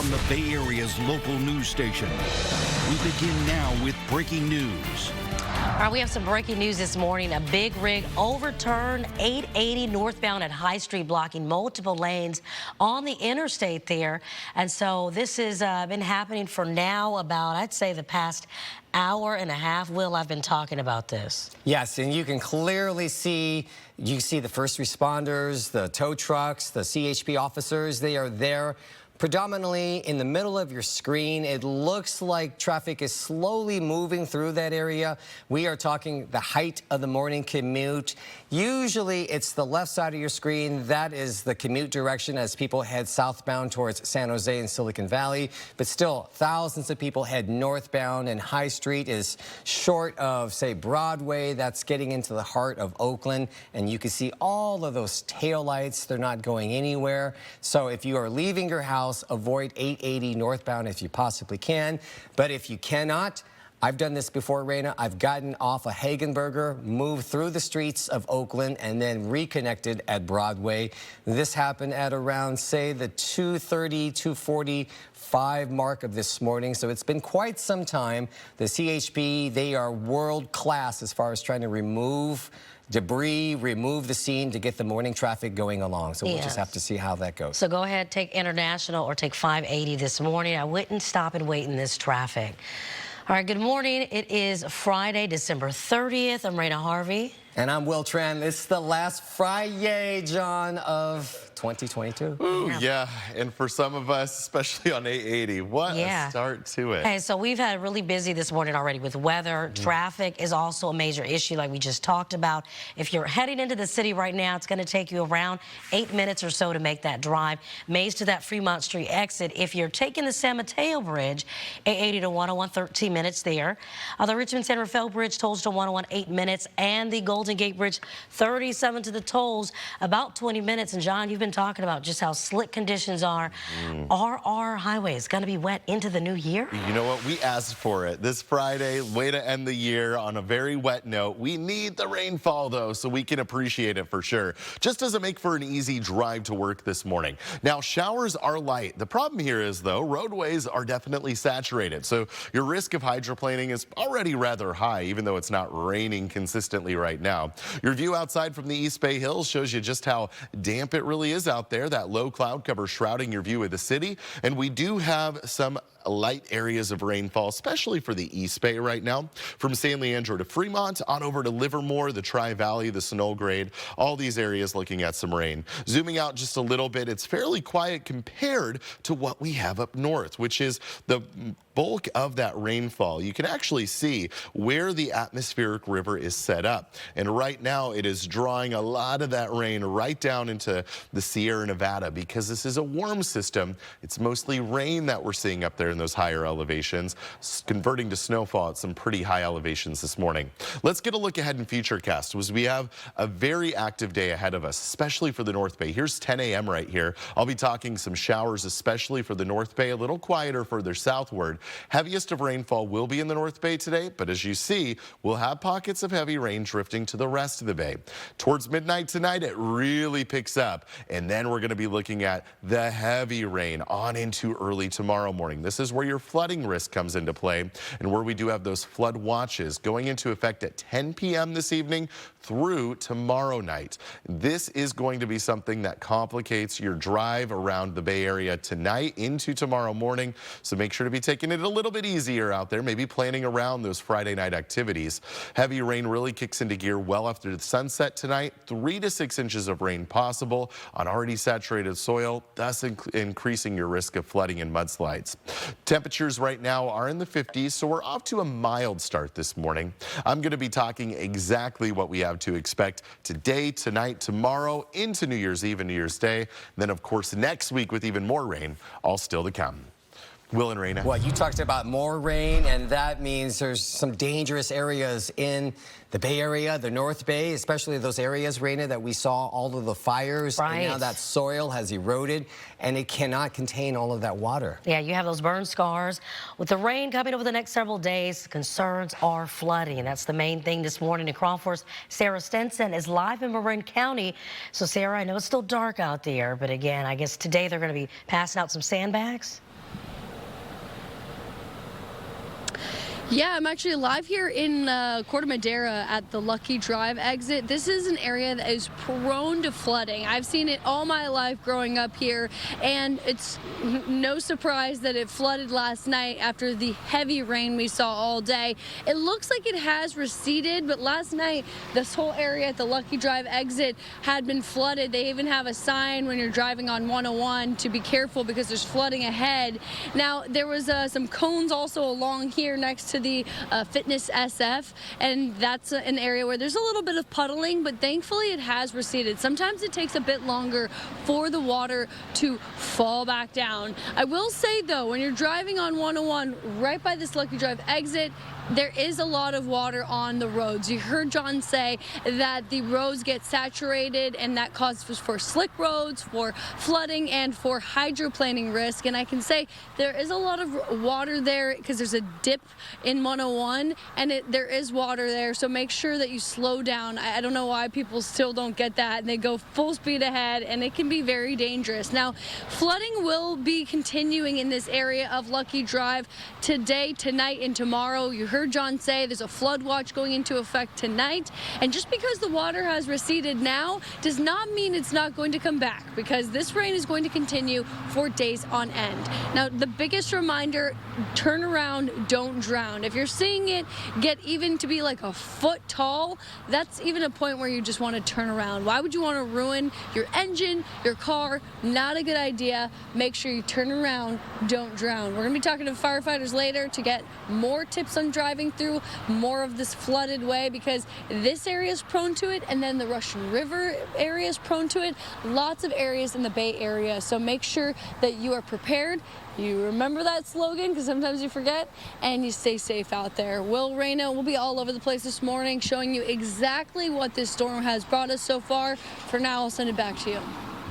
from the Bay Area's local news station. We begin now with breaking news. All right, we have some breaking news this morning. A big rig overturned 880 northbound at High Street, blocking multiple lanes on the interstate there. And so this has been happening for now about, I'd say, the past hour and a half. Will, I've been talking about this. Yes, and you can clearly see, you see the first responders, the tow trucks, the CHP officers. They are there. Predominantly in the middle of your screen, it looks like traffic is slowly moving through that area. We are talking the height of the morning commute. Usually it's the left side of your screen. That is the commute direction as people head southbound towards San Jose and Silicon Valley. But still, thousands of people head northbound, and High Street is short of, say, Broadway. That's getting into the heart of Oakland. And you can see all of those taillights. They're not going anywhere. So if you are leaving your house, avoid 880 northbound if you possibly can. But if you cannot, I've done this before, Raina. I've gotten off a Hagenberger, moved through the streets of Oakland, and then reconnected at Broadway. This happened at around, say, the 2:30, 2:45 mark of this morning. So it's been quite some time. The CHP, they are world class as far as trying to remove debris, remove the scene to get the morning traffic going along. So we'll just have to see how that goes. So go ahead, take International or take 580 this morning. I wouldn't stop and wait in this traffic. All right, good morning. It is Friday, December 30th. I'm Raina Harvey. And I'm Will Tran. It's the last Friday, John, of 2022. Ooh, yeah. And for some of us, especially on 880, what a start to it. Hey, so we've had really busy this morning already with weather. Traffic is also a major issue like we just talked about. If you're heading into the city right now, it's going to take you around 8 minutes or so to make that drive. Mays to that Fremont Street exit. If you're taking the San Mateo Bridge, 880 to 101, 13 minutes there. The Richmond San Rafael Bridge tolls to 101, 8 minutes. And the Golden Gate Bridge, 37 to the tolls, about 20 minutes. And John, you've been talking about just how slick conditions are. Are our highways going to be wet into the new year? You know what? We asked for it. This Friday, way to end the year on a very wet note. We need the rainfall, though, so we can appreciate it for sure. Just doesn't make for an easy drive to work this morning. Now, showers are light. The problem here is, though, roadways are definitely saturated. So your risk of hydroplaning is already rather high, even though it's not raining consistently right now. Your view outside from the East Bay Hills shows you just how damp it really is out there. That low cloud cover shrouding your view of the city. And we do have some light areas of rainfall, especially for the East Bay right now. From San Leandro to Fremont, on over to Livermore, the Tri-Valley, the Sunol Grade, all these areas looking at some rain. Zooming out just a little bit, it's fairly quiet compared to what we have up north, which is the bulk of that rainfall. You can actually see where the atmospheric river is set up. And right now it is drawing a lot of that rain right down into the Sierra Nevada because this is a warm system. It's mostly rain that we're seeing up there in those higher elevations, converting to snowfall at some pretty high elevations this morning. Let's get a look ahead in Futurecast as we have a very active day ahead of us, especially for the North Bay. Here's 10 a.m. right here. I'll be talking some showers, especially for the North Bay, a little quieter further southward. Heaviest of rainfall will be in the North Bay today, but as you see, we'll have pockets of heavy rain drifting to the rest of the bay. Towards midnight tonight, it really picks up, and then we're going to be looking at the heavy rain on into early tomorrow morning. This is where your flooding risk comes into play, and where we do have those flood watches going into effect at 10 p.m. this evening through tomorrow night. This is going to be something that complicates your drive around the Bay Area tonight into tomorrow morning, so make sure to be taking it a little bit easier out there, maybe planning around those Friday night activities. Heavy rain really kicks into gear well after the sunset tonight. 3 to 6 inches of rain possible on already saturated soil, thus increasing your risk of flooding and mudslides. Temperatures right now are in the 50s, so we're off to a mild start this morning. I'm going to be talking exactly what we have to expect today, tonight, tomorrow, into New Year's Eve and New Year's Day. Then, of course, next week with even more rain, all still to come. Will and Raina. Well, you talked about more rain, and that means there's some dangerous areas in the Bay Area, the North Bay, especially those areas, Raina, that we saw all of the fires. Right. And now that soil has eroded, and it cannot contain all of that water. Yeah, you have those burn scars. With the rain coming over the next several days, concerns are flooding. That's the main thing this morning in Crawford's. Sarah Stenson is live in Marin County. So, Sarah, I know it's still dark out there, but again, I guess today they're going to be passing out some sandbags. Yeah, I'm actually live here in Corte Madera at the Lucky Drive exit. This is an area that is prone to flooding. I've seen it all my life growing up here, and it's no surprise that it flooded last night after the heavy rain we saw all day. It looks like it has receded, but last night this whole area at the Lucky Drive exit had been flooded. They even have a sign when you're driving on 101 to be careful because there's flooding ahead. Now, there was some cones also along here next to the Fitness SF, and that's an area where there's a little bit of puddling, but thankfully it has receded. Sometimes it takes a bit longer for the water to fall back down. I will say though, when you're driving on 101 right by this Lucky Drive exit, there is a lot of water on the roads. You heard John say that the roads get saturated, and that causes for slick roads, for flooding, and for hydroplaning risk. And I can say there is a lot of water there because there's a dip in 101, and there is water there. So make sure that you slow down. I don't know why people still don't get that, and they go full speed ahead, and it can be very dangerous. Now, flooding will be continuing in this area of Lucky Drive today, tonight, and tomorrow. You heard John say there's a flood watch going into effect tonight, and just because the water has receded now does not mean it's not going to come back, because this rain is going to continue for days on end. Now, the biggest reminder, turn around, don't drown. If you're seeing it get even to be like a foot tall, that's even a point where you just want to turn around. Why would you want to ruin your engine, your car? Not a good idea. Make sure you turn around, don't drown. We're going to be talking to firefighters later to get more tips on driving through more of this flooded way, because this area is prone to it, and then the Russian River area is prone to it. Lots of areas in the Bay Area, so make sure that you are prepared. You remember that slogan, because sometimes you forget, and you stay safe out there. Will Reyna will be all over the place this morning, showing you exactly what this storm has brought us so far. For now, I'll send it back to you.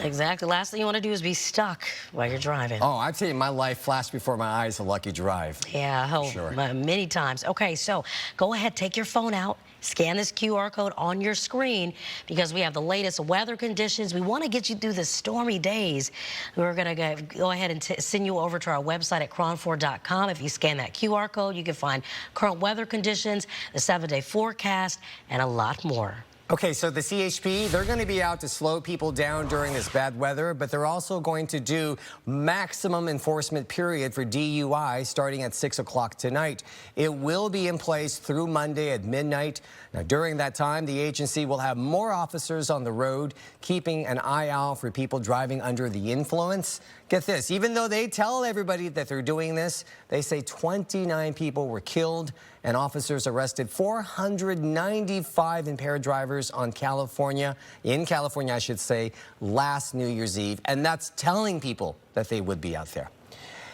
Exactly. Last thing you want to do is be stuck while you're driving. Oh, I tell you, my life flashed before my eyes a Lucky Drive. Yeah, Sure. Many times. Okay, so go ahead, take your phone out, scan this QR code on your screen, because we have the latest weather conditions. We want to get you through the stormy days. We're going to go ahead and send you over to our website at cron4.com. If you scan that QR code, you can find current weather conditions, the 7-day forecast, and a lot more. Okay, so the CHP, they're going to be out to slow people down during this bad weather, but they're also going to do maximum enforcement period for DUI starting at 6 o'clock tonight. It will be in place through Monday at midnight. Now, during that time, the agency will have more officers on the road, keeping an eye out for people driving under the influence. Get this, even though they tell everybody that they're doing this, they say 29 people were killed and officers arrested 495 impaired drivers in California, I should say, last New Year's Eve. And that's telling people that they would be out there.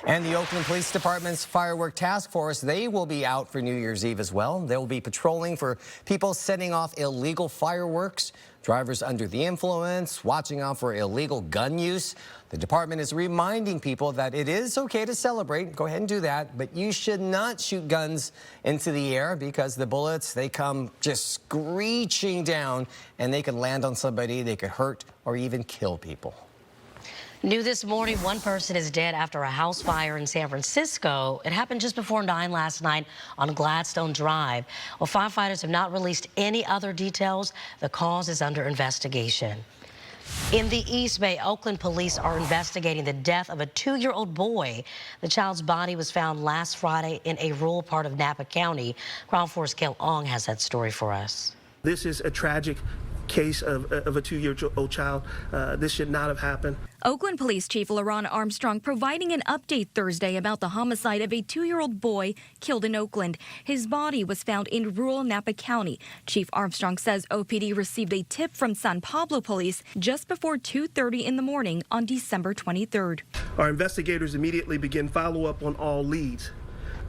And the Oakland Police Department's Firework Task Force, they will be out for New Year's Eve as well. They'll be patrolling for people setting off illegal fireworks, drivers under the influence, watching out for illegal gun use. The department is reminding people that it is okay to celebrate. Go ahead and do that, but you should not shoot guns into the air, because the bullets, they come just screeching down, and they can land on somebody, they could hurt or even kill people. New this morning, one person is dead after a house fire in San Francisco. It happened just before 9 last night on Gladstone Drive. Well, firefighters have not released any other details. The cause is under investigation. In the East Bay, Oakland police are investigating the death of a 2-year-old boy. The child's body was found last Friday in a rural part of Napa County. Crown 4's Kel Ong has that story for us. This is a tragic case of a 2-year-old child. This should not have happened. Oakland Police Chief LaRon Armstrong providing an update Thursday about the homicide of a 2-year-old boy killed in Oakland. His body was found in rural Napa County. Chief Armstrong says OPD received a tip from San Pablo Police just before 2:30 in the morning on December 23rd. Our investigators immediately began follow-up on all leads.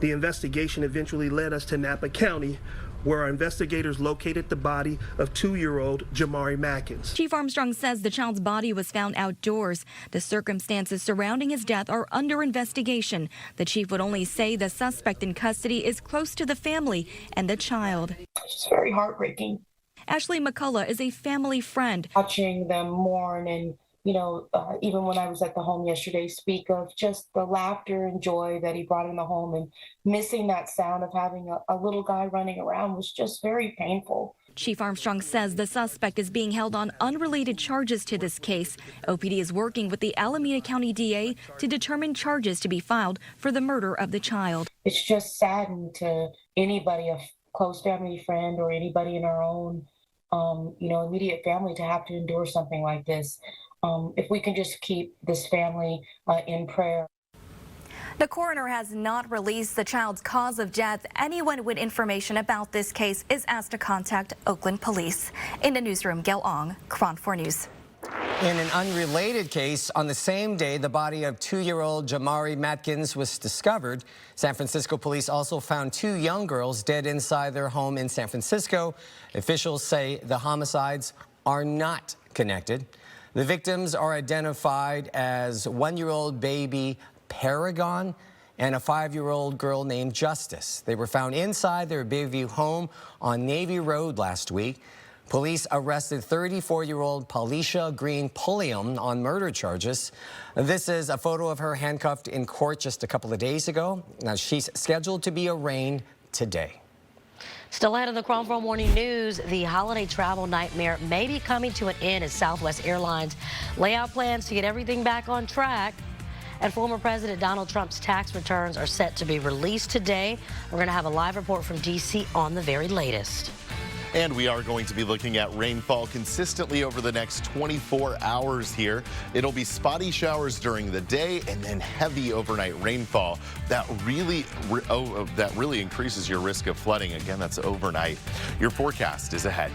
The investigation eventually led us to Napa County, where our investigators located the body of 2-year-old Jamari Mackins. Chief Armstrong says the child's body was found outdoors. The circumstances surrounding his death are under investigation. The chief would only say the suspect in custody is close to the family and the child. It's very heartbreaking. Ashley McCullough is a family friend. Watching them mourn and even when I was at the home yesterday, speak of just the laughter and joy that he brought in the home, and missing that sound of having a little guy running around was just very painful. Chief Armstrong says the suspect is being held on unrelated charges to this case. OPD is working with the Alameda County DA to determine charges to be filed for the murder of the child. It's just saddening to anybody, a close family friend or anybody in our own, immediate family, to have to endure something like this. If we can just keep this family in prayer. The coroner has not released the child's cause of death. Anyone with information about this case is asked to contact Oakland Police. In the newsroom, Gail Ong, KRON 4 News. In an unrelated case, on the same day the body of 2-year-old Jamari Matkins was discovered, San Francisco police also found 2 young girls dead inside their home in San Francisco. Officials say the homicides are not connected. The victims are identified as 1-year-old baby Paragon and a 5-year-old girl named Justice. They were found inside their Bayview home on Navy Road last week. Police arrested 34-year-old Paulisha Green Pulliam on murder charges. This is a photo of her handcuffed in court just a couple of days ago. Now, she's scheduled to be arraigned today. Still ahead of the KRON 4 Morning News, the holiday travel nightmare may be coming to an end as Southwest Airlines lay out plans to get everything back on track. And former President Donald Trump's tax returns are set to be released today. We're going to have a live report from D.C. on the very latest. And we are going to be looking at rainfall consistently over the next 24 hours here. It'll be spotty showers during the day and then heavy overnight rainfall. That really increases your risk of flooding. Again, that's overnight. Your forecast is ahead.